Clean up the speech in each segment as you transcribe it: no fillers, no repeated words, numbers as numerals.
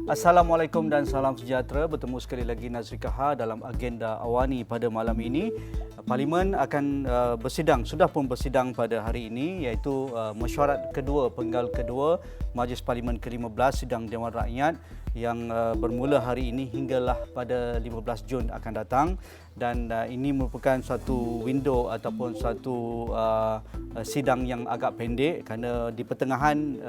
Assalamualaikum dan salam sejahtera. Bertemu sekali lagi Nazri Kahar dalam agenda Awani pada malam ini. Parlimen akan bersidang, sudah pun bersidang pada hari ini, iaitu mesyuarat kedua, penggal kedua Majlis Parlimen ke-15 Sidang Dewan Rakyat yang bermula hari ini hinggalah pada 15 Jun akan datang. Dan ini merupakan satu window ataupun satu sidang yang agak pendek kerana di pertengahan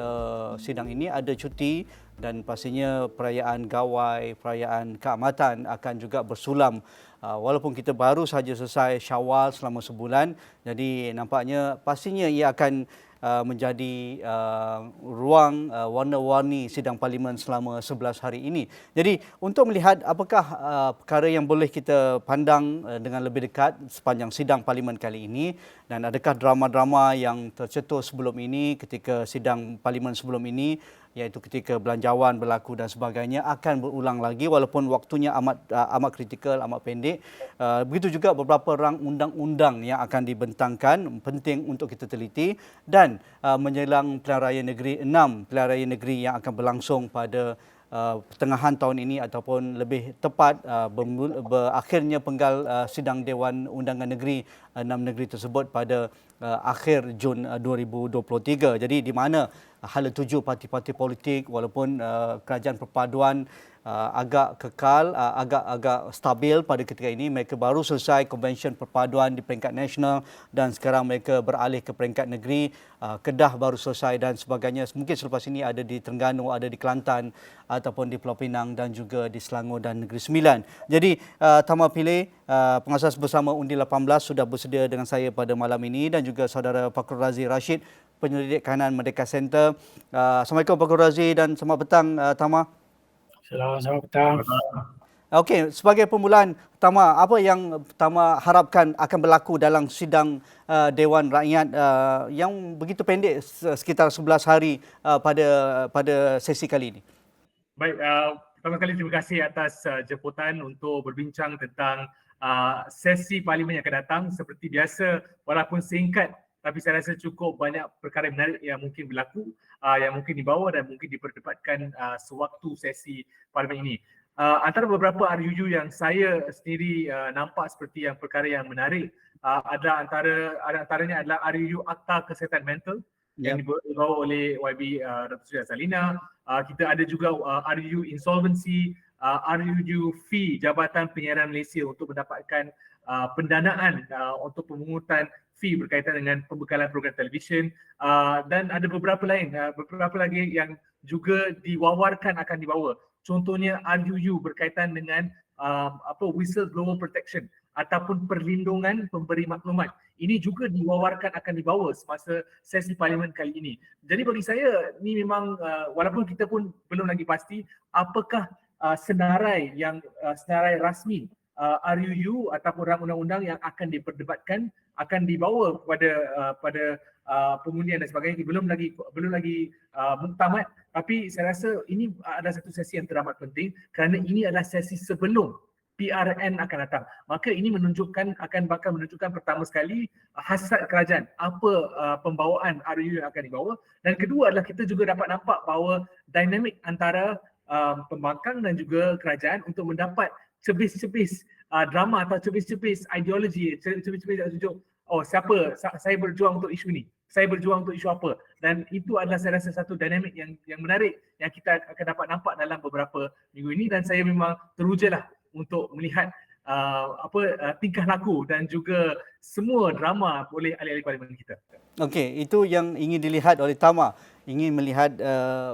sidang ini ada cuti dan pastinya perayaan Gawai, perayaan keamatan akan juga bersulam. Walaupun kita baru sahaja selesai Syawal selama sebulan, jadi nampaknya pastinya ia akan menjadi ruang warna-warni sidang parlimen selama 11 hari ini. Jadi untuk melihat apakah perkara yang boleh kita pandang dengan lebih dekat sepanjang sidang parlimen kali ini dan adakah drama-drama yang tercetus sebelum ini ketika sidang parlimen sebelum ini, iaitu ketika belanjawan berlaku dan sebagainya, akan berulang lagi walaupun waktunya amat kritikal, amat pendek. Begitu juga beberapa rang undang-undang yang akan dibentangkan, penting untuk kita teliti. Dan menjelang pilihan raya negeri, 6 pilihan raya negeri yang akan berlangsung pada pertengahan tahun ini ataupun lebih tepat berakhirnya penggal sidang Dewan Undangan Negeri 6 negeri tersebut pada akhir Jun 2023. Jadi di mana hala tuju parti-parti politik walaupun kerajaan perpaduan agak kekal, agak stabil pada ketika ini. Mereka baru selesai konvensyen perpaduan di peringkat nasional dan sekarang mereka beralih ke peringkat negeri. Kedah baru selesai dan sebagainya. Mungkin selepas ini ada di Terengganu, ada di Kelantan ataupun di Pulau Pinang dan juga di Selangor dan Negeri Sembilan. Jadi Tama Pilih, pengasas bersama Undi 18 sudah bersedia dengan saya pada malam ini dan juga saudara Fakrul Razi Rashid, penyelidik kanan Merdeka Center. Assalamualaikum Fakrul Razi dan selamat petang Tama. Selamat petang. Okey, sebagai permulaan, Tama, apa yang Tama harapkan akan berlaku dalam sidang Dewan Rakyat yang begitu pendek, sekitar 11 hari pada sesi kali ini? Baik, pertama kali terima kasih atas jemputan untuk berbincang tentang sesi parlimen yang akan datang. Seperti biasa, walaupun singkat, tapi saya rasa cukup banyak perkara menarik yang mungkin berlaku, yang mungkin dibawa dan mungkin diperdebatkan sewaktu sesi parlimen ini. Antara beberapa RUU yang saya sendiri nampak seperti yang perkara yang menarik, antaranya adalah RUU Akta Kesihatan Mental yang dibawa oleh YB Dr. Sri Azalina. Kita ada juga RUU Insolvency, RUU Fee Jabatan Penyiaran Malaysia untuk mendapatkan pendanaan untuk pemungutan fee berkaitan dengan pembekalan program televisyen, dan ada beberapa lagi yang juga diwawarkan akan dibawa. Contohnya RUU berkaitan dengan whistleblower protection ataupun perlindungan pemberi maklumat. Ini juga diwawarkan akan dibawa semasa sesi parlimen kali ini. Jadi bagi saya ni memang walaupun kita pun belum lagi pasti apakah senarai rasmi RUU ataupun rang undang-undang yang akan diperdebatkan akan dibawa pada pengundian dan sebagainya, belum lagi muktamad. Tapi saya rasa ini adalah satu sesi yang teramat penting kerana ini adalah sesi sebelum PRN akan datang. Maka ini bakal menunjukkan pertama sekali hasrat kerajaan, apa pembawaan RUU yang akan dibawa. Dan kedua adalah kita juga dapat nampak bahawa dinamik antara pembangkang dan juga kerajaan untuk mendapat cepis-cepis drama atau cepis-cepis ideologi, cepis-cepis tunjuk, saya berjuang untuk isu ni, saya berjuang untuk isu apa. Dan itu adalah saya rasa satu dinamik yang menarik yang kita akan dapat nampak dalam beberapa minggu ini. Dan saya memang terujalah untuk melihat tingkah laku dan juga semua drama oleh ahli-ahli parlimen kita. Okey, itu yang ingin dilihat oleh Tama. Ingin melihat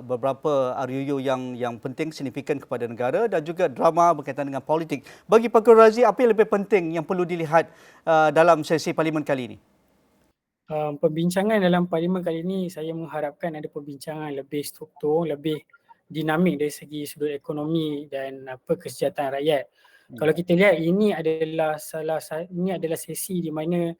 beberapa RUU yang penting, signifikan kepada negara dan juga drama berkaitan dengan politik. Bagi Fakrul Razi, apa yang lebih penting yang perlu dilihat dalam sesi parlimen kali ini? Perbincangan dalam parlimen kali ini, saya mengharapkan ada perbincangan lebih struktur, lebih dinamik dari segi sudut ekonomi dan kesejahteraan rakyat. Kalau kita lihat, ini adalah sesi di mana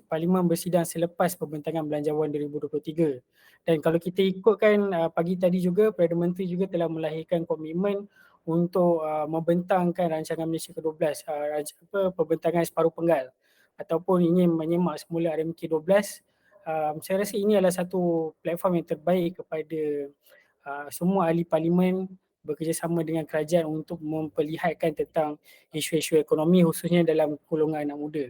parlimen bersidang selepas pembentangan Belanjawan 2023. Dan kalau kita ikutkan pagi tadi juga, Perdana Menteri juga telah melahirkan komitmen untuk membentangkan rancangan Malaysia ke-12, pembentangan separuh penggal ataupun ingin menyemak semula RMK 12. Saya rasa ini adalah satu platform yang terbaik kepada semua ahli parlimen bekerjasama dengan kerajaan untuk memperlihatkan tentang isu-isu ekonomi khususnya dalam golongan anak muda.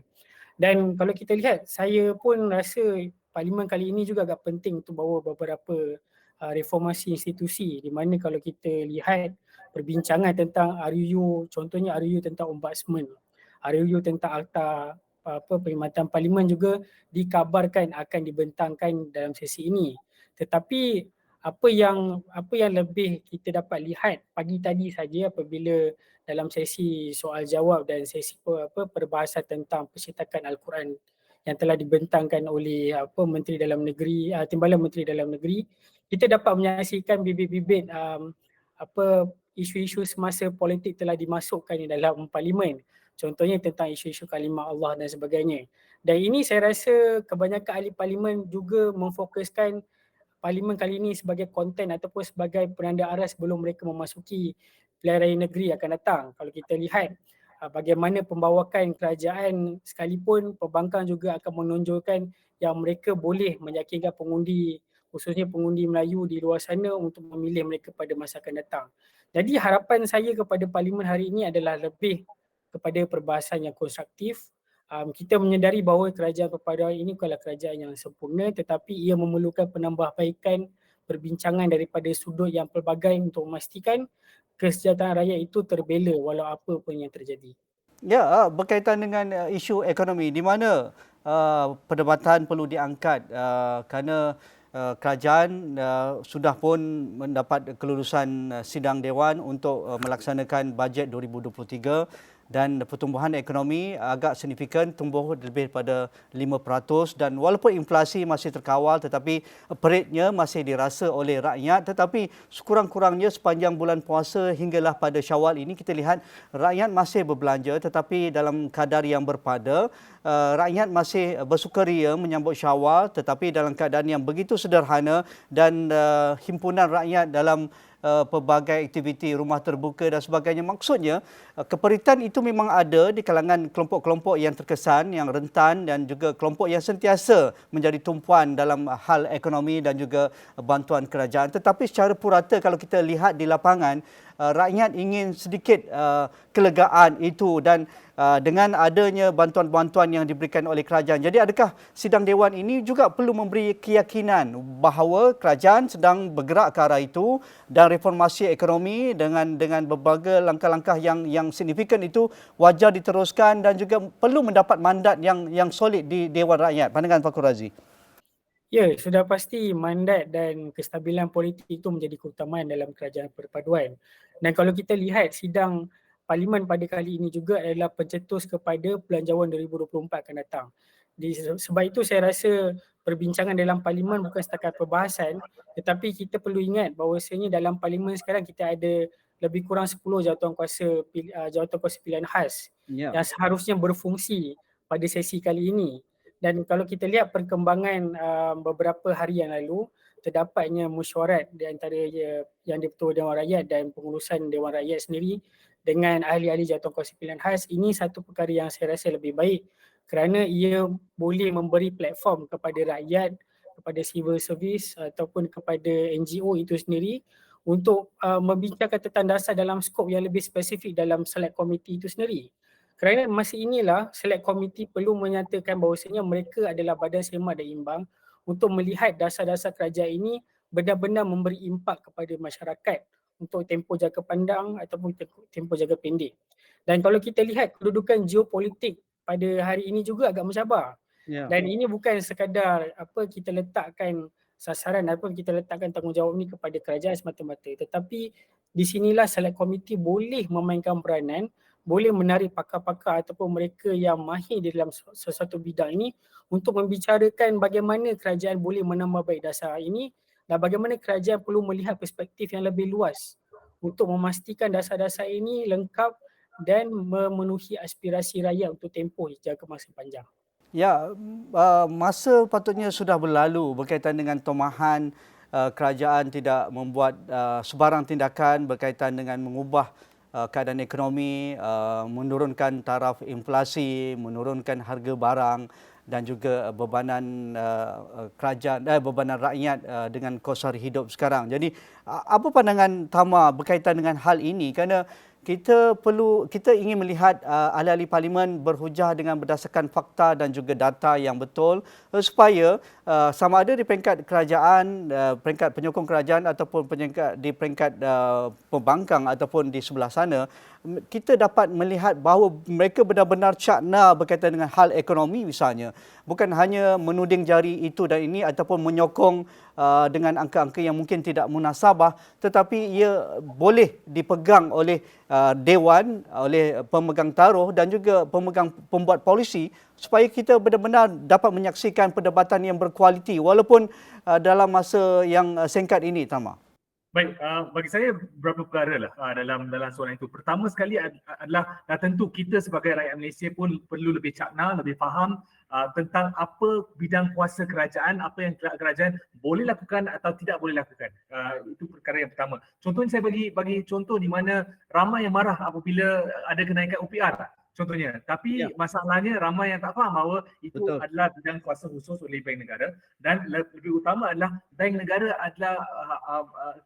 Dan kalau kita lihat, saya pun rasa parlimen kali ini juga agak penting untuk bawa beberapa reformasi institusi, di mana kalau kita lihat perbincangan tentang RUU, contohnya RUU tentang ombudsman, RUU tentang akta perkhidmatan parlimen juga dikabarkan akan dibentangkan dalam sesi ini. Tetapi apa yang lebih kita dapat lihat pagi tadi saja apabila dalam sesi soal jawab dan sesi perbahasan tentang percetakan Al-Quran yang telah dibentangkan oleh Menteri Dalam Negeri, Timbalan Menteri Dalam Negeri, kita dapat menyaksikan bibit-bibit isu-isu semasa politik telah dimasukkan di dalam parlimen. Contohnya tentang isu-isu kalimah Allah dan sebagainya. Dan ini saya rasa kebanyakan ahli parlimen juga memfokuskan parlimen kali ini sebagai konten ataupun sebagai penanda arah sebelum mereka memasuki pilihan raya negeri akan datang. Kalau kita lihat bagaimana pembawakan kerajaan sekalipun, perbankan juga akan menonjolkan yang mereka boleh meyakinkan pengundi, khususnya pengundi Melayu di luar sana untuk memilih mereka pada masa akan datang. Jadi harapan saya kepada parlimen hari ini adalah lebih kepada perbahasan yang konstruktif. Kita menyedari bahawa kerajaan perpaduan ini bukanlah kerajaan yang sempurna, tetapi ia memerlukan penambahbaikan perbincangan daripada sudut yang pelbagai untuk memastikan kesejahteraan rakyat itu terbela walau apa pun yang terjadi. Ya, berkaitan dengan isu ekonomi, di mana perdebatan perlu diangkat kerana kerajaan sudah pun mendapat kelulusan sidang Dewan untuk melaksanakan bajet 2023 dan pertumbuhan ekonomi agak signifikan, tumbuh lebih daripada 5%, dan walaupun inflasi masih terkawal tetapi peritnya masih dirasa oleh rakyat. Tetapi sekurang-kurangnya sepanjang bulan puasa hinggalah pada Syawal ini kita lihat rakyat masih berbelanja tetapi dalam kadar yang berpada. Rakyat masih bersukaria menyambut Syawal tetapi dalam keadaan yang begitu sederhana, dan himpunan rakyat dalam pelbagai aktiviti rumah terbuka dan sebagainya. Maksudnya keperitan itu memang ada di kalangan kelompok-kelompok yang terkesan, yang rentan, dan juga kelompok yang sentiasa menjadi tumpuan dalam hal ekonomi dan juga bantuan kerajaan. Tetapi secara purata kalau kita lihat di lapangan, rakyat ingin sedikit kelegaan itu, dan dengan adanya bantuan-bantuan yang diberikan oleh kerajaan. Jadi adakah sidang Dewan ini juga perlu memberi keyakinan bahawa kerajaan sedang bergerak ke arah itu, dan reformasi ekonomi dengan berbagai langkah-langkah yang signifikan itu wajar diteruskan dan juga perlu mendapat mandat yang solid di Dewan Rakyat. Pandangan Fakhur Razi. Ya, sudah pasti mandat dan kestabilan politik itu menjadi keutamaan dalam kerajaan perpaduan. Dan kalau kita lihat sidang parlimen pada kali ini juga adalah pencetus kepada Belanjawan 2024 akan datang. Sebab itu saya rasa perbincangan dalam parlimen bukan setakat perbahasan, tetapi kita perlu ingat bahawasanya dalam parlimen sekarang kita ada lebih kurang 10 jawatan kuasa pilihan khas yang seharusnya berfungsi pada sesi kali ini. Dan kalau kita lihat perkembangan beberapa hari yang lalu, terdapatnya mesyuarat di antara yang di-Ketua Dewan Rakyat dan pengurusan Dewan Rakyat sendiri dengan ahli-ahli jawatan kuasa pilihan khas. Ini satu perkara yang saya rasa lebih baik kerana ia boleh memberi platform kepada rakyat, kepada civil service ataupun kepada NGO itu sendiri untuk membincangkan tentang dasar dalam skop yang lebih spesifik dalam select committee itu sendiri. Kerana masa inilah select committee perlu menyatakan bahawasanya mereka adalah badan semak dan imbang untuk melihat dasar-dasar kerajaan ini benar-benar memberi impak kepada masyarakat untuk tempoh jangka pandang ataupun tempoh jangka pendek. Dan kalau kita lihat kedudukan geopolitik pada hari ini juga agak mencabar. Dan ini bukan sekadar kita letakkan sasaran ataupun kita letakkan tanggungjawab ini kepada kerajaan semata-mata, tetapi di sinilah select committee boleh memainkan peranan, boleh menarik pakar-pakar ataupun mereka yang mahir di dalam sesuatu bidang ini untuk membicarakan bagaimana kerajaan boleh menambah baik dasar ini dan bagaimana kerajaan perlu melihat perspektif yang lebih luas untuk memastikan dasar-dasar ini lengkap dan memenuhi aspirasi rakyat untuk tempoh jangka masa panjang. Ya, masa patutnya sudah berlalu berkaitan dengan tomahan kerajaan tidak membuat sebarang tindakan berkaitan dengan mengubah keadaan ekonomi, menurunkan taraf inflasi, menurunkan harga barang, dan juga bebanan kerajaan bebanan rakyat dengan kos hari hidup sekarang. Jadi apa pandangan Tama berkaitan dengan hal ini, kerana kita ingin melihat ahli-ahli parlimen berhujah dengan berdasarkan fakta dan juga data yang betul, supaya sama ada di peringkat kerajaan, peringkat penyokong kerajaan ataupun di peringkat pembangkang ataupun di sebelah sana, kita dapat melihat bahawa mereka benar-benar cakna berkaitan dengan hal ekonomi misalnya. Bukan hanya menuding jari itu dan ini ataupun menyokong dengan angka-angka yang mungkin tidak munasabah, tetapi ia boleh dipegang oleh Dewan, oleh pemegang taruh dan juga pembuat polisi, supaya kita benar-benar dapat menyaksikan perdebatan yang berkualiti walaupun dalam masa yang singkat ini, Tama. Baik, bagi saya beberapa perkara lah dalam soalan itu. Pertama sekali adalah tentu kita sebagai rakyat Malaysia pun perlu lebih cakna, lebih faham tentang apa bidang kuasa kerajaan, apa yang kerajaan boleh lakukan atau tidak boleh lakukan. Itu perkara yang pertama. Contohnya saya bagi contoh di mana ramai yang marah apabila ada kenaikan UPR. Contohnya, tapi masalahnya ramai yang tak faham bahawa itu adalah bidang kuasa khusus oleh Bank Negara, dan lebih utama adalah Bank Negara adalah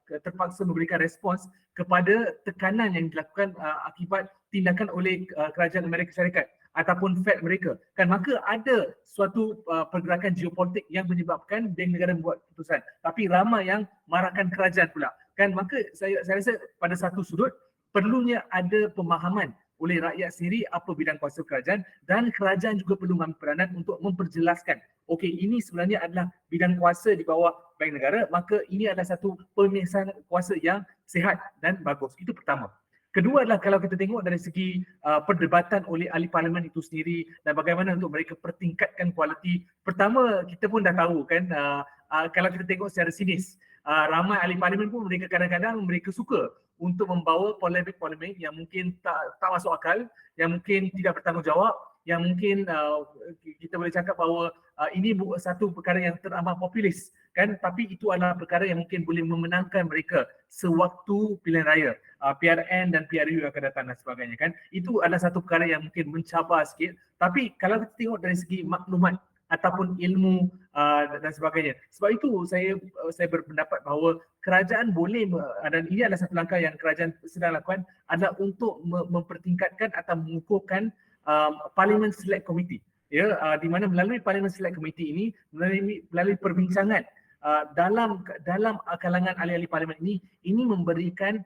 terpaksa memberikan respons kepada tekanan yang dilakukan akibat tindakan oleh kerajaan Amerika Syarikat ataupun Fed mereka. Kan maka ada suatu pergerakan geopolitik yang menyebabkan Bank Negara membuat keputusan, tapi ramai yang marahkan kerajaan pula. Kan maka saya rasa pada satu sudut perlunya ada pemahaman oleh rakyat sendiri apa bidang kuasa kerajaan, dan kerajaan juga perlu mengambil peranan untuk memperjelaskan, okey, ini sebenarnya adalah bidang kuasa di bawah Bank Negara, maka ini adalah satu pemisahan kuasa yang sihat dan bagus. Itu pertama. Kedua adalah kalau kita tengok dari segi perdebatan oleh ahli parlimen itu sendiri dan bagaimana untuk mereka pertingkatkan kualiti. Pertama, kita pun dah tahu kan, kalau kita tengok secara sinis, ramai ahli parlimen pun mereka kadang-kadang mereka suka untuk membawa polemik-polemik yang mungkin tak masuk akal, yang mungkin tidak bertanggungjawab, yang mungkin kita boleh cakap bahawa ini satu perkara yang teramat populis, kan? Tapi itu adalah perkara yang mungkin boleh memenangkan mereka sewaktu pilihan raya, PRN dan PRU yang akan datang dan sebagainya, kan? Itu adalah satu perkara yang mungkin mencabar sikit. Tapi kalau kita tengok dari segi maklumat ataupun ilmu dan sebagainya. Sebab itu saya berpendapat bahawa kerajaan boleh, dan ini adalah satu langkah yang kerajaan sedang lakukan, adalah untuk mempertingkatkan atau mengukuhkan Parliament Select Committee. Ya, di mana melalui Parliament Select Committee ini, melalui perbincangan dalam kalangan ahli-ahli parlimen ini memberikan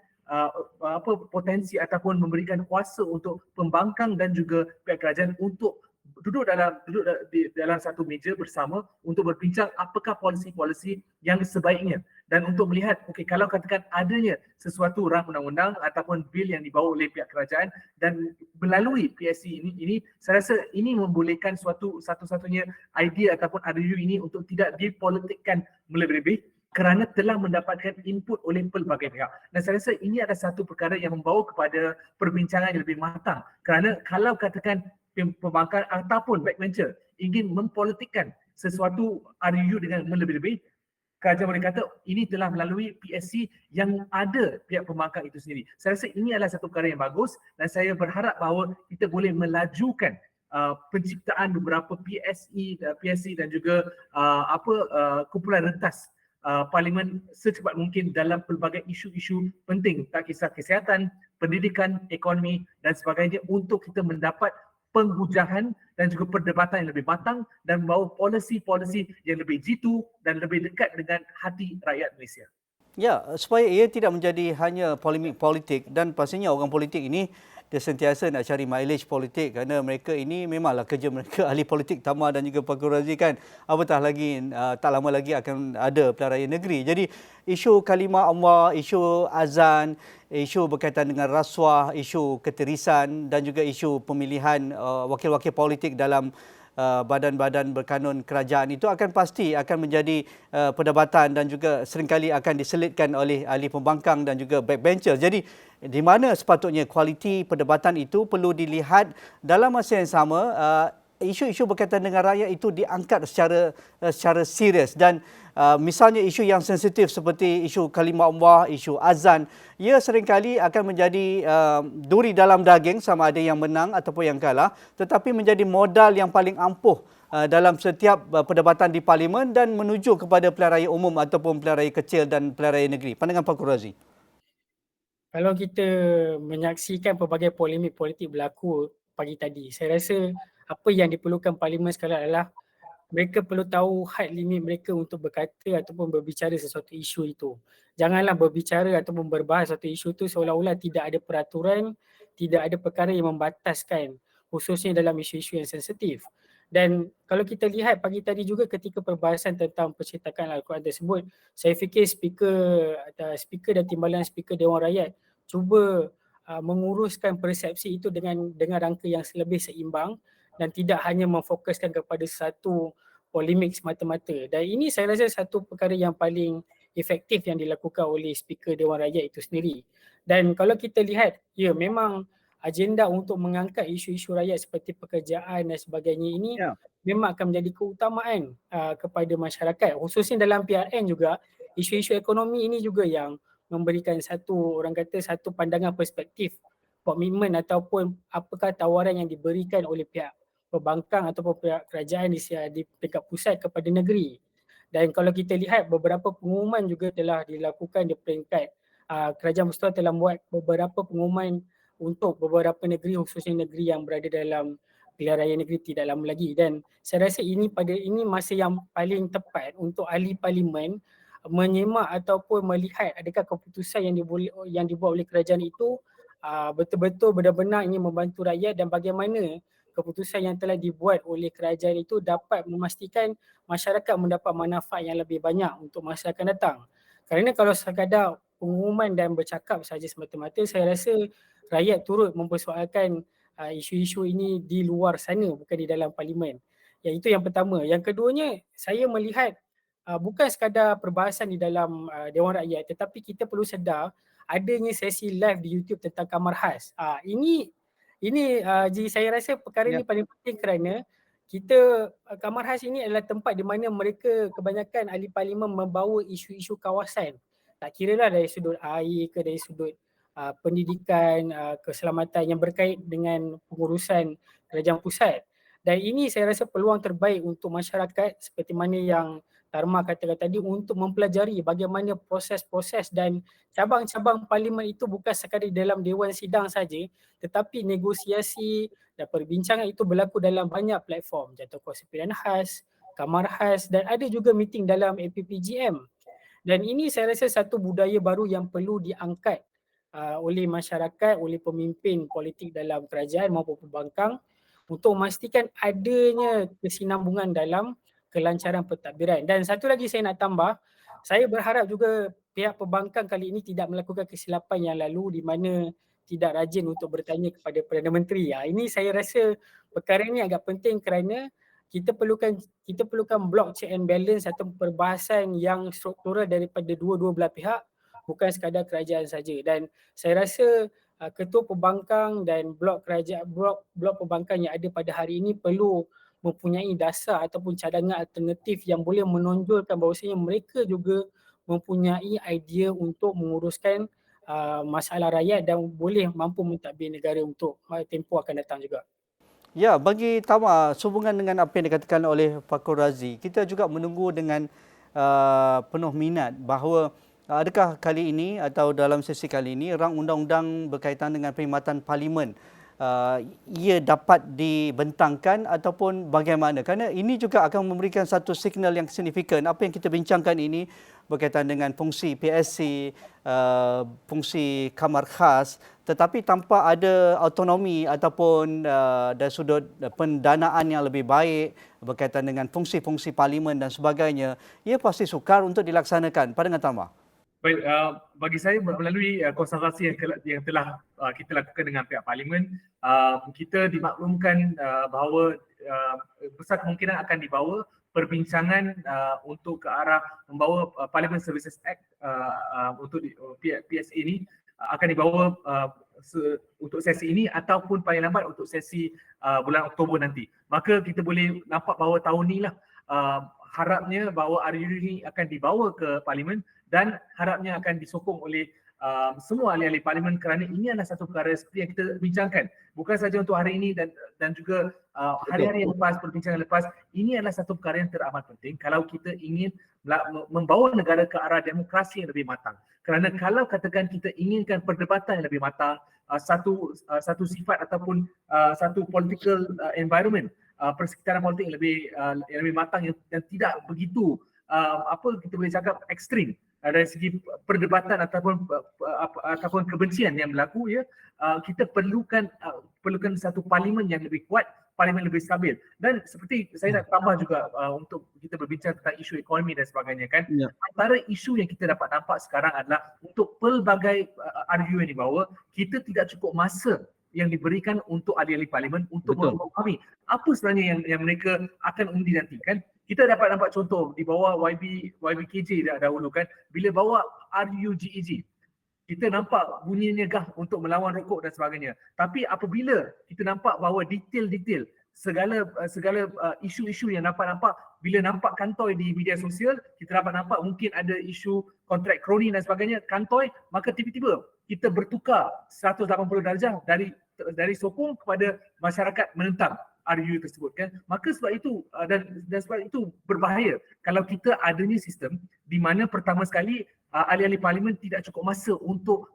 potensi ataupun memberikan kuasa untuk pembangkang dan juga pihak kerajaan untuk duduk dalam satu meja bersama untuk berbincang apakah polisi-polisi yang sebaiknya, dan untuk melihat okey, kalau katakan adanya sesuatu rang undang-undang ataupun bil yang dibawa oleh pihak kerajaan dan melalui PSC ini saya rasa ini membolehkan satu-satunya idea ataupun RU ini untuk tidak dipolitikkan melebih-lebih kerana telah mendapatkan input oleh pelbagai pihak. Dan saya rasa ini adalah satu perkara yang membawa kepada perbincangan yang lebih matang, kerana kalau katakan pembangkang ataupun backbencher ingin mempolitikkan sesuatu RU dengan melebih-lebih, kerajaan boleh kata ini telah melalui PSC yang ada pihak pembangkang itu sendiri. Saya rasa ini adalah satu perkara yang bagus, dan saya berharap bahawa kita boleh melajukan penciptaan beberapa PSC dan juga kumpulan rentas parlimen secepat mungkin dalam pelbagai isu-isu penting, tak kisah kesihatan, pendidikan, ekonomi dan sebagainya, untuk kita mendapat penghujahan dan juga perdebatan yang lebih matang dan membawa polisi-polisi yang lebih jitu dan lebih dekat dengan hati rakyat Malaysia. Ya, supaya ia tidak menjadi hanya polemik politik, dan pastinya orang politik ini dia sentiasa nak cari mileage politik, kerana mereka ini memanglah kerja mereka ahli politik, Tama dan juga Pak Razi, kan. Apatah lagi tak lama lagi akan ada pilihan raya negeri. Jadi isu kalimah Allah, isu azan, isu berkaitan dengan rasuah, isu keterisan dan juga isu pemilihan wakil-wakil politik dalam badan-badan berkanun kerajaan itu pasti akan menjadi perdebatan dan juga seringkali akan diselitkan oleh ahli pembangkang dan juga backbencher. Jadi di mana sepatutnya kualiti perdebatan itu perlu dilihat dalam masa yang sama, isu-isu berkaitan dengan rakyat itu diangkat secara serius, dan misalnya isu yang sensitif seperti isu kalimah Allah, isu azan, ia seringkali akan menjadi duri dalam daging sama ada yang menang ataupun yang kalah, tetapi menjadi modal yang paling ampuh dalam setiap perdebatan di Parlimen dan menuju kepada pilihan raya umum ataupun pilihan raya kecil dan pilihan raya negeri? Pandangan Pak Razi. Kalau kita menyaksikan pelbagai polemik politik berlaku pagi tadi, saya rasa apa yang diperlukan Parlimen sekarang adalah mereka perlu tahu had limit mereka untuk berkata ataupun berbicara sesuatu isu itu. Janganlah berbicara ataupun berbahas sesuatu isu itu seolah-olah tidak ada peraturan, tidak ada perkara yang membataskan, khususnya dalam isu-isu yang sensitif. Dan kalau kita lihat pagi tadi juga ketika perbahasan tentang percetakan Al-Quran tersebut, saya fikir speaker dan timbalan speaker Dewan Rakyat cuba menguruskan persepsi itu dengan rangka yang lebih seimbang dan tidak hanya memfokuskan kepada satu polemik semata-mata. Dan ini saya rasa satu perkara yang paling efektif yang dilakukan oleh speaker Dewan Rakyat itu sendiri. Dan kalau kita lihat, ya memang agenda untuk mengangkat isu-isu rakyat seperti pekerjaan dan sebagainya ini memang akan menjadi keutamaan kepada masyarakat. Khususnya dalam PRN juga, isu-isu ekonomi ini juga yang memberikan satu, orang kata satu pandangan perspektif, komitmen ataupun apakah tawaran yang diberikan oleh pihak perbankan ataupun pihak kerajaan di peringkat pusat kepada negeri. Dan kalau kita lihat beberapa pengumuman juga telah dilakukan di peringkat Kerajaan Persekutuan telah membuat beberapa pengumuman untuk beberapa negeri, khususnya negeri yang berada dalam pilihan raya negeri tidak lama lagi. Dan saya rasa ini masa yang paling tepat untuk ahli parlimen menyemak ataupun melihat adakah keputusan yang dibuat oleh kerajaan itu betul-betul benar-benar ingin membantu rakyat dan bagaimana keputusan yang telah dibuat oleh kerajaan itu dapat memastikan masyarakat mendapat manfaat yang lebih banyak untuk masa akan datang. Kerana kalau sekadar pengumuman dan bercakap sahaja semata-mata, saya rasa rakyat turut mempersoalkan isu-isu ini di luar sana, bukan di dalam parlimen. Yang itu yang pertama. Yang keduanya, saya melihat bukan sekadar perbahasan di dalam Dewan Rakyat, tetapi kita perlu sedar adanya sesi live di YouTube tentang kamar khas. Ini Ji, saya rasa perkara ini paling penting kerana kita kamar khas ini adalah tempat di mana mereka kebanyakan ahli parlimen membawa isu-isu kawasan. Tak kira lah dari sudut air ke dari sudut pendidikan, keselamatan yang berkait dengan pengurusan kerajaan pusat. Dan ini saya rasa peluang terbaik untuk masyarakat seperti mana yang Tarma katakan tadi untuk mempelajari bagaimana proses-proses dan cabang-cabang parlimen itu bukan sekadar dalam dewan sidang saja, tetapi negosiasi dan perbincangan itu berlaku dalam banyak platform, jatuh kuasa pilihan khas, kamar khas dan ada juga meeting dalam APPGM. Dan ini saya rasa satu budaya baru yang perlu diangkat oleh masyarakat, oleh pemimpin politik dalam kerajaan maupun pembangkang untuk memastikan adanya kesinambungan dalam kelancaran pentadbiran. Dan satu lagi saya nak tambah, saya berharap juga pihak perbankan kali ini tidak melakukan kesilapan yang lalu di mana tidak rajin untuk bertanya kepada Perdana Menteri. Ini saya rasa perkara ini agak penting kerana kita perlukan block check and balance atau perbahasan yang struktural daripada dua-dua belah pihak, bukan sekadar kerajaan saja. Dan saya rasa ketua perbankan dan blok perbankan yang ada pada hari ini perlu mempunyai dasar ataupun cadangan alternatif yang boleh menonjolkan bahawasanya mereka juga mempunyai idea untuk menguruskan masalah rakyat dan boleh mampu mentadbir negara untuk tempoh akan datang juga. Ya, bagi Tama, sehubungan dengan apa yang dikatakan oleh Fakhrul Razi, kita juga menunggu dengan penuh minat bahawa adakah kali ini atau dalam sesi kali ini rang undang-undang berkaitan dengan perkhidmatan parlimen ia dapat dibentangkan ataupun bagaimana? Kerana ini juga akan memberikan satu signal yang signifikan. Apa yang kita bincangkan ini berkaitan dengan fungsi PSC, fungsi kamar khas, tetapi tanpa ada autonomi ataupun dari sudut pendanaan yang lebih baik berkaitan dengan fungsi-fungsi parlimen dan sebagainya, ia pasti sukar untuk dilaksanakan. Pandangan Tama. Baik, bagi saya melalui konsultasi yang telah kita lakukan dengan pihak parlimen, kita dimaklumkan bahawa besar kemungkinan akan dibawa perbincangan untuk ke arah membawa Parliament Services Act untuk PSA ini akan dibawa untuk sesi ini ataupun paling lambat untuk sesi bulan Oktober nanti. Maka kita boleh nampak bahawa tahun ni lah harapnya bahawa RUU ini akan dibawa ke parlimen dan harapnya akan disokong oleh semua ahli-ahli parlimen kerana ini adalah satu perkara seperti yang kita bincangkan. Bukan saja untuk hari ini dan juga hari-hari yang lepas, perbincangan lepas, ini adalah satu perkara yang teramat penting kalau kita ingin membawa negara ke arah demokrasi yang lebih matang. Kerana kalau katakan kita inginkan perdebatan yang lebih matang, satu sifat ataupun satu political environment, persekitaran politik yang lebih matang, yang tidak begitu apa kita boleh cakap ekstrim dari segi perdebatan ataupun kebencian yang berlaku, ya, kita perlukan satu parlimen yang lebih kuat, parlimen lebih stabil. Dan seperti saya nak tambah juga untuk kita berbincang tentang isu ekonomi dan sebagainya kan, antara isu yang kita dapat nampak sekarang adalah untuk pelbagai RU yang dibawa, kita tidak cukup masa yang diberikan untuk ahli-ahli parlimen untuk memahami apa sebenarnya yang mereka akan undi nanti kan. Kita dapat nampak contoh di bawah YBKJ dahulu kan, bila bawa RUGEG, kita nampak bunyinya gah untuk melawan rokok dan sebagainya. Tapi apabila kita nampak bahawa detail-detail segala isu-isu yang nampak bila nampak kantoi di media sosial, kita dapat nampak mungkin ada isu kontrak kroni dan sebagainya, kantoi, maka tiba-tiba kita bertukar 180 darjah dari sokong kepada masyarakat menentang RU tersebut kan. Maka sebab itu dan sebab itu berbahaya kalau kita adanya sistem di mana pertama sekali ahli-ahli parlimen tidak cukup masa untuk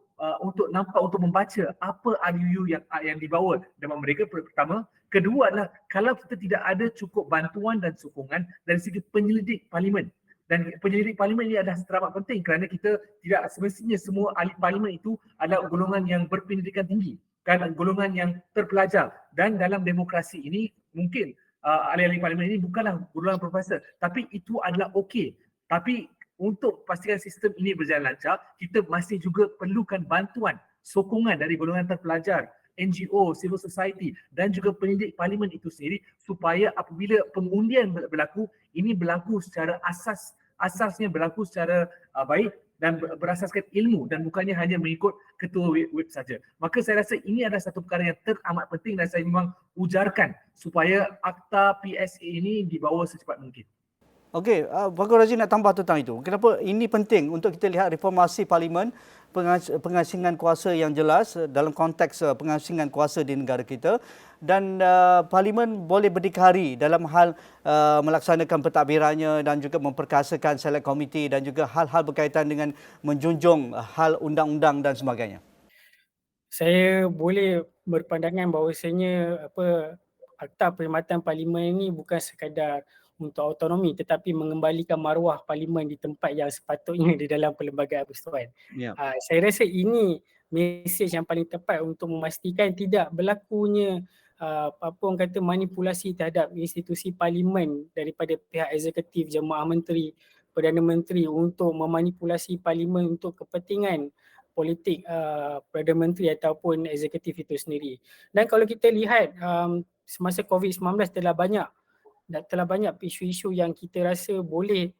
membaca apa RUU yang dibawa dalam mereka, pertama. Kedua adalah kalau kita tidak ada cukup bantuan dan sokongan dari segi penyelidik parlimen. Dan penyelidik parlimen ini adalah teramat penting kerana kita tidak semestinya semua ahli parlimen itu adalah golongan yang berpendidikan tinggi, kan, golongan yang terpelajar. Dan dalam demokrasi ini mungkin ahli-ahli parlimen ini bukanlah golongan profesor, tapi itu adalah okey. Tapi untuk pastikan sistem ini berjalan lancar, kita masih juga perlukan bantuan, sokongan dari golongan terpelajar, NGO, civil society dan juga penyidik parlimen itu sendiri, supaya apabila pengundian berlaku, ini berlaku secara asasnya berlaku secara baik dan berasaskan ilmu dan bukannya hanya mengikut ketua web saja. Maka saya rasa ini adalah satu perkara yang teramat penting dan saya memang ujarkan supaya akta PSA ini dibawa secepat mungkin. Okey, Pak Razif nak tambah tentang itu. Kenapa ini penting untuk kita lihat reformasi parlimen, pengasingan kuasa yang jelas dalam konteks pengasingan kuasa di negara kita, dan parlimen boleh berdikari dalam hal melaksanakan pentadbirannya dan juga memperkasakan select committee dan juga hal-hal berkaitan dengan menjunjung hal undang-undang dan sebagainya. Saya boleh berpandangan bahawasanya Akta Perkhidmatan Parlimen ini bukan sekadar untuk autonomi tetapi mengembalikan maruah parlimen di tempat yang sepatutnya di dalam Perlembagaan Persekutuan. Saya rasa ini mesej yang paling tepat untuk memastikan tidak berlakunya orang kata manipulasi terhadap institusi parlimen daripada pihak eksekutif, jemaah menteri, Perdana Menteri untuk memanipulasi parlimen untuk kepentingan politik Perdana Menteri ataupun eksekutif itu sendiri. Dan kalau kita lihat semasa COVID-19 telah banyak isu-isu yang kita rasa boleh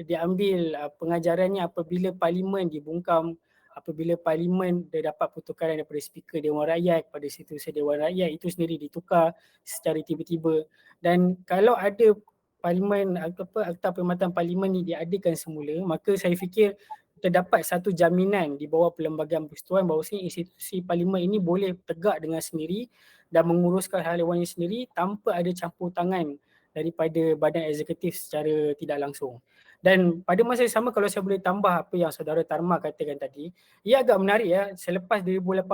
diambil pengajarannya apabila parlimen dibungkam, apabila parlimen dia dapat pertukaran daripada speaker Dewan Rakyat kepada setiausaha Dewan Rakyat itu sendiri ditukar secara tiba-tiba. Dan kalau ada parlimen Akta Perkhidmatan Parlimen ni diadakan semula, maka saya fikir terdapat satu jaminan di bawah Perlembagaan Persekutuan bahawasanya institusi parlimen ini boleh tegak dengan sendiri dan menguruskan hal ehwalnya sendiri tanpa ada campur tangan daripada badan eksekutif secara tidak langsung. Dan pada masa yang sama, kalau saya boleh tambah apa yang saudara Tarma katakan tadi, ia agak menarik ya, selepas 2018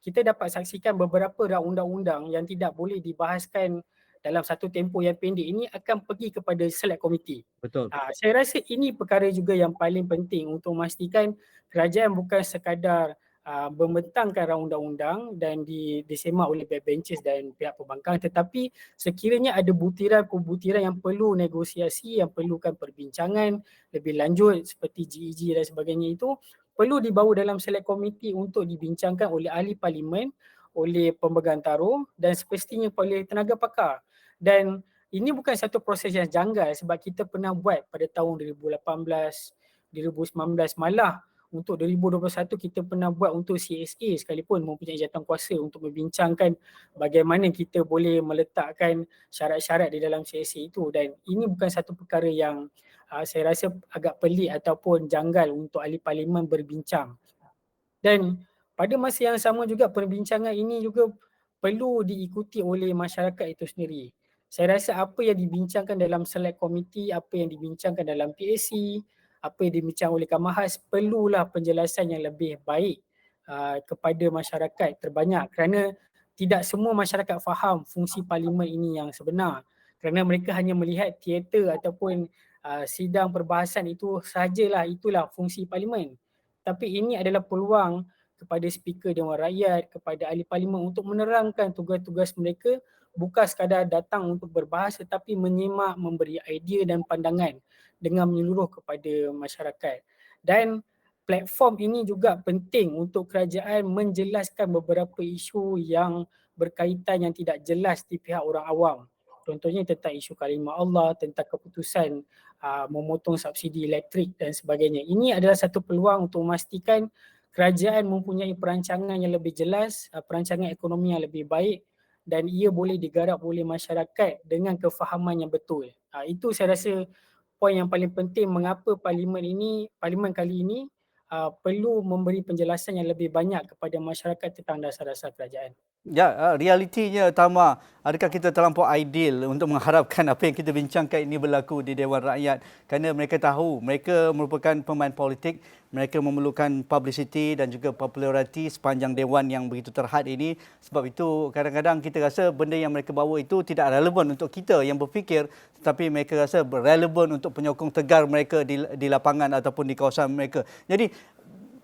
kita dapat saksikan beberapa undang-undang yang tidak boleh dibahaskan dalam satu tempoh yang pendek ini akan pergi kepada select committee. Betul. Saya rasa ini perkara juga yang paling penting untuk memastikan kerajaan bukan sekadar membentangkan undang-undang dan disemak oleh backbenchers dan pihak pembangkang, tetapi sekiranya ada butiran-butiran yang perlu negosiasi, yang perlukan perbincangan lebih lanjut seperti GEG dan sebagainya, itu perlu dibawa dalam select committee untuk dibincangkan oleh ahli parlimen, oleh pemegang taruh dan semestinya oleh tenaga pakar. Dan ini bukan satu proses yang janggal sebab kita pernah buat pada tahun 2018, 2019, malah untuk 2021 kita pernah buat untuk CSA sekalipun mempunyai jawatankuasa untuk membincangkan bagaimana kita boleh meletakkan syarat-syarat di dalam CSA itu. Dan ini bukan satu perkara yang saya rasa agak pelik ataupun janggal untuk ahli parlimen berbincang. Dan pada masa yang sama juga perbincangan ini juga perlu diikuti oleh masyarakat itu sendiri. Saya rasa apa yang dibincangkan dalam select committee, apa yang dibincangkan dalam PAC, apa yang dibincang oleh Kamahas, perlulah penjelasan yang lebih baik kepada masyarakat terbanyak, kerana tidak semua masyarakat faham fungsi parlimen ini yang sebenar, kerana mereka hanya melihat teater ataupun sidang perbahasan itu sahajalah, itulah fungsi parlimen. Tapi ini adalah peluang kepada Speaker Dewan Rakyat, kepada ahli parlimen untuk menerangkan tugas-tugas mereka, bukan sekadar datang untuk berbahas tetapi menyimak, memberi idea dan pandangan dengan menyeluruh kepada masyarakat. Dan platform ini juga penting untuk kerajaan menjelaskan beberapa isu yang berkaitan yang tidak jelas di pihak orang awam. Contohnya tentang isu kalimah Allah, tentang keputusan memotong subsidi elektrik dan sebagainya. Ini adalah satu peluang untuk memastikan kerajaan mempunyai perancangan yang lebih jelas, perancangan ekonomi yang lebih baik dan ia boleh digarap oleh masyarakat dengan kefahaman yang betul. Itu saya rasa poin yang paling penting mengapa parlimen kali ini perlu memberi penjelasan yang lebih banyak kepada masyarakat tentang dasar-dasar kerajaan. Ya, realitinya Tama, adakah kita terlampau ideal untuk mengharapkan apa yang kita bincangkan ini berlaku di Dewan Rakyat? Kerana mereka tahu, mereka merupakan pemain politik, mereka memerlukan publicity dan juga populariti sepanjang Dewan yang begitu terhad ini. Sebab itu kadang-kadang kita rasa benda yang mereka bawa itu tidak relevan untuk kita yang berfikir, tetapi mereka rasa relevan untuk penyokong tegar mereka di lapangan ataupun di kawasan mereka. Jadi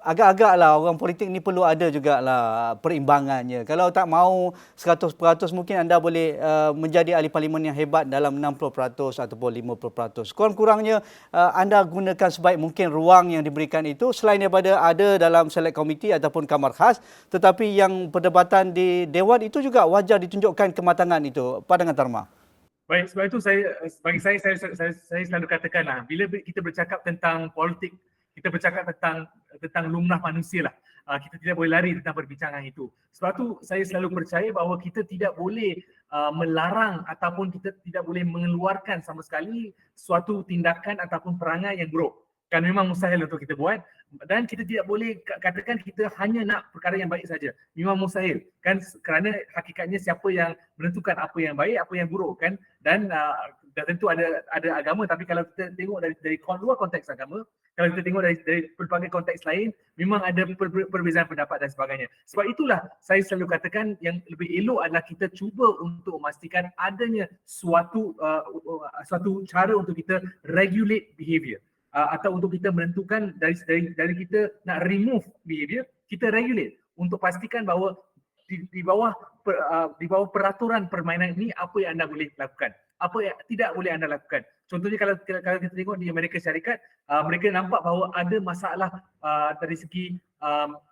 agak-agaklah orang politik ni perlu ada jugalah perimbangannya. Kalau tak mau 100% mungkin anda boleh menjadi ahli parlimen yang hebat dalam 60% ataupun 50%. Kurang-kurangnya anda gunakan sebaik mungkin ruang yang diberikan itu selain daripada ada dalam select committee ataupun kamar khas, tetapi yang perdebatan di Dewan itu juga wajar ditunjukkan kematangan itu. Pandangan Tarma. Baik, sebab itu bagi saya selalu katakanlah, bila kita bercakap tentang politik, kita bercakap tentang lumrah manusia lah. Kita tidak boleh lari tentang perbincangan itu. Sebab tu saya selalu percaya bahawa kita tidak boleh melarang ataupun kita tidak boleh mengeluarkan sama sekali suatu tindakan ataupun perangai yang buruk. Kan memang mustahil untuk kita buat dan kita tidak boleh katakan kita hanya nak perkara yang baik saja. Memang mustahil. Kan kerana hakikatnya siapa yang menentukan apa yang baik, apa yang buruk kan. Dan tentu ada agama, tapi kalau kita tengok dari luar konteks agama, kalau kita tengok dari pelbagai konteks lain, memang ada perbezaan pendapat dan sebagainya. Sebab itulah saya selalu katakan yang lebih elok adalah kita cuba untuk memastikan adanya suatu cara untuk kita regulate behavior. Atau untuk kita menentukan dari kita nak remove behavior, kita regulate untuk pastikan bahawa di bawah peraturan permainan ini apa yang anda boleh lakukan, apa yang tidak boleh anda lakukan. Contohnya kalau kita tengok di Amerika Syarikat, mereka nampak bahawa ada masalah dari segi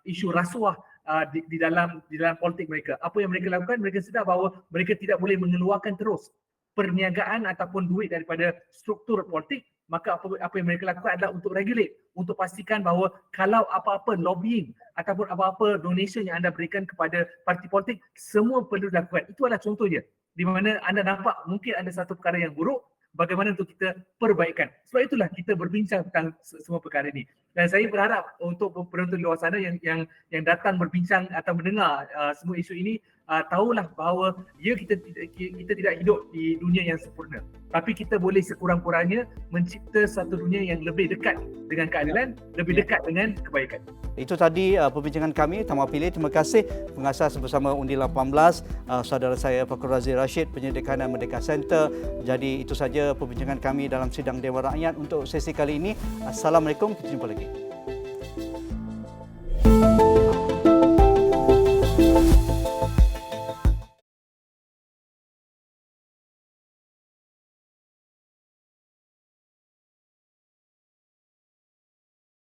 isu rasuah di dalam politik mereka. Apa yang mereka lakukan, mereka sedar bahawa mereka tidak boleh mengeluarkan terus perniagaan ataupun duit daripada struktur politik. Maka apa yang mereka lakukan adalah untuk regulate, untuk pastikan bahawa kalau apa-apa lobbying ataupun apa-apa donation yang anda berikan kepada parti politik, semua perlu dilakukan. Itu adalah contohnya di mana anda nampak mungkin ada satu perkara yang buruk, bagaimana untuk kita perbaikan. Sebab itulah kita berbincang tentang semua perkara ini. Dan saya berharap untuk penonton di luar sana yang datang berbincang atau mendengar semua isu ini, tahulah bahawa kita tidak hidup di dunia yang sempurna. Tapi kita boleh sekurang-kurangnya mencipta satu dunia yang lebih dekat dengan keadilan, lebih dekat dengan kebaikan. Itu tadi perbincangan kami, Tama Pilih. Terima kasih pengasas bersama Undi 18, saudara saya Fakhur Razi Rashid, penyedia kanan Merdeka Center. Jadi itu saja perbincangan kami dalam sidang Dewan Rakyat untuk sesi kali ini. Assalamualaikum, kita jumpa lagi.